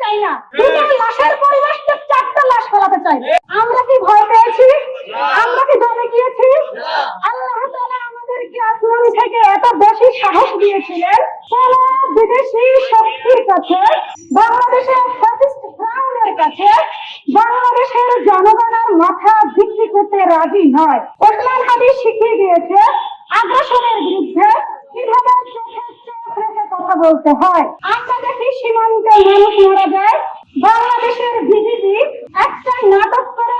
চাই না। দুটো লাশের পরিবর্তে চারটা লাশ ফেলাতে চাই। আমরা কি ভয় পেয়েছি? আমরা কি দমে গিয়েছি? আল্লাহ তাআলা আমাদেরকে আসমান থেকে এত বেশি সাহস দিয়েছিলেন, কোন বিদেশি শক্তির কাছে, বাংলাদেশের ফ্যাসিস্ট ফ্রাউনের কাছে বাংলাদেশের জনগণের মাথা বিক্রি করতে রাজি নয়। ওসমান হাদি শিখিয়ে দিয়েছে আগ্রাসনের বিরুদ্ধে কিভাবে চোখে চোখ রেখে কথা বলতে হয়। আমরা দেখি সীমান্তে মানুষ মারা যায়, বাংলাদেশের বিজিবি একটা নাটক করে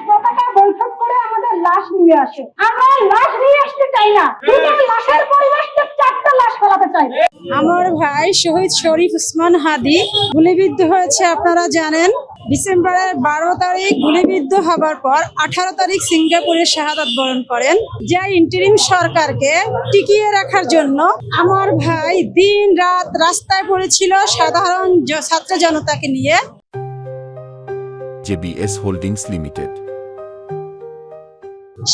পতাকা বৈঠক করে আমাদের লাশ নিয়ে আসে। আমরা লাশ নিয়ে আসতে চাই না, দুটো লাশের পরিবর্তে চারটা লাশ ফেলাতে চাই। আমার ভাই শহীদ শরীফ ওসমান হাদি গুলিবিদ্ধ হয়েছে, আপনারা জানেন। ডিসেম্বরের 12 তারিখ গুলিবিদ্ধ হবার পর 18 তারিখ সিঙ্গাপুরে শাহাদাত বরণ করেন। যে ইন্টারিম সরকারকে টিকিয়ে রাখার জন্য আমার ভাই দিন রাত রাস্তায় পড়েছিল সাধারণ ছাত্র জনতাকে নিয়ে। JBS holdings limited.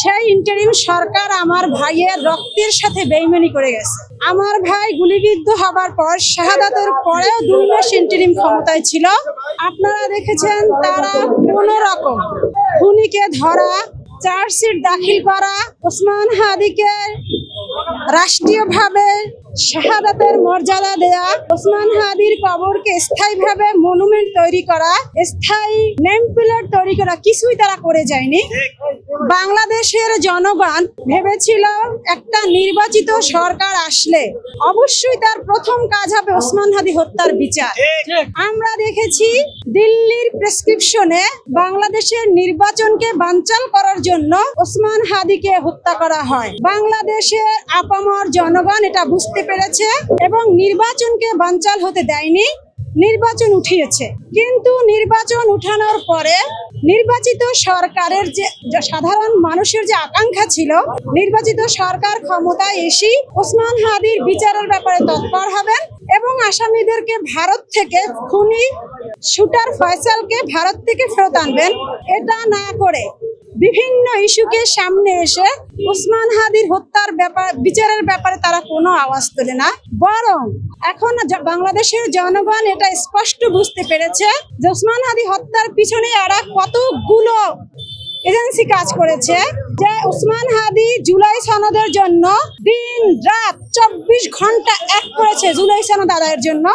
সেই ইন্টারিম সরকার আমার ভাইয়ের রক্তের সাথে বেইমানি করে গেছে। আমার ভাই গুলিবিদ্ধ হবার পর শাহাদাতের পরেও 2 মাস ইন্টারিম ক্ষমতায় ছিল। আপনারা দেখেছেন তারা কোন রকম খুনিকে ধরা, চার্জশিট দাখিল করা, ওসমান হাদিকে রাষ্ট্রীয়ভাবে শাহাদাতের মর্যাদা দেয়া, ওসমান হাদির কবরকে স্থায়ীভাবে মনুমেন্ট তৈরি করা, স্থায়ী নেম প্লেট তৈরি করা, কিছুই তারা করে যায়নি। বাংলাদেশের জনগণ ভেবেছিল একটা নির্বাচিত সরকার আসলে অবশ্যই তার প্রথম কাজ হবে ওসমান হাদি হত্যার বিচার। আমরা দেখেছি দিল্লির প্রেসক্রিপশনে বাংলাদেশের নির্বাচনকে বানচাল করার জন্য ওসমান হাদিকে হত্যা করা হয়। বাংলাদেশের আপামর জনগণ এটা বুঝতে পেরেছে এবং নির্বাচনকে বানচাল হতে দেয়নি, নির্বাচন উঠিয়েছে। কিন্তু নির্বাচন উঠানোর পরে নির্বাচিত সরকারের যে সাধারণ মানুষের যে আকাঙ্ক্ষা ছিল, নির্বাচিত সরকার ক্ষমতায় এসে ওসমান হাদির বিচারের ব্যাপারে তৎপর হবেন এবং আসামিদেরকে ভারত থেকে, খুনি শুটার ফয়সালকে ভারত থেকে ফেরত আনবেন। এটা না করে বিভিন্ন ইস্যুকে সামনে এসে ওসমান হাদির হত্যার বিচারের ব্যাপারে তারা কোনো আওয়াজ তোলে না। বরং এখন বাংলাদেশের জনগণ এটা স্পষ্ট বুঝতে পেরেছে যে ওসমান হাদি হত্যার পিছনে এরা কতগুলো এজেন্সি কাজ করেছে। যে ওসমান হাদি জুলাই সনদের জন্য দিন রাত 24 ঘন্টা এক করেছে জুলাই সনদ আদায়ের জন্য।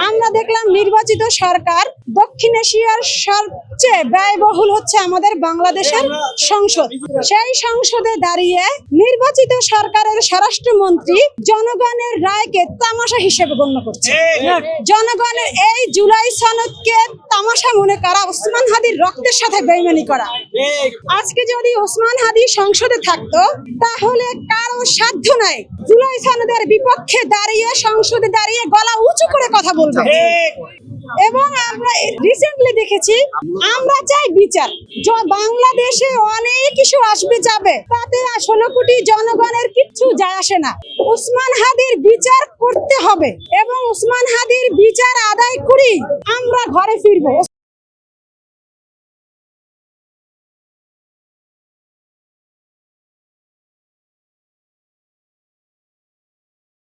আমরা দেখলাম নির্বাচিত সরকার, দক্ষিণ এশিয়ার সবচেয়ে ব্যয়বহুল হচ্ছে আমাদের বাংলাদেশের সংসদ। সেই সংসদে দাঁড়িয়ে নির্বাচিত সরকারের স্বরাষ্ট্রমন্ত্রী জনগণের রায়কে তামাশা হিসেবে গণ্য করছে। জনগণের এই জুলাই সনদকে তামাশা মনে করা, ওসমান হাদির রক্তের সাথে বেইমানি করা। আজকে যদি ওসমান হাদি সংসদে থাকতো তাহলে কারো সাধ্য নাই জুলাই সনদের বিপক্ষে দাঁড়িয়ে সংসদে দাঁড়িয়ে গলা উঁচু করে কথা বলবে। এবং আমরা রিসেন্টলি দেখেছি, আমরা চাই বিচার। বাংলাদেশে অনেক কিছু আসবে যাবে, তাতে 16 কোটি জনগণের কিচ্ছু যায় আসে না। ওসমান হাদির বিচার করতে হবে এবং ওসমান হাদির বিচার আদায় করি আমরা ঘরে ফিরবো।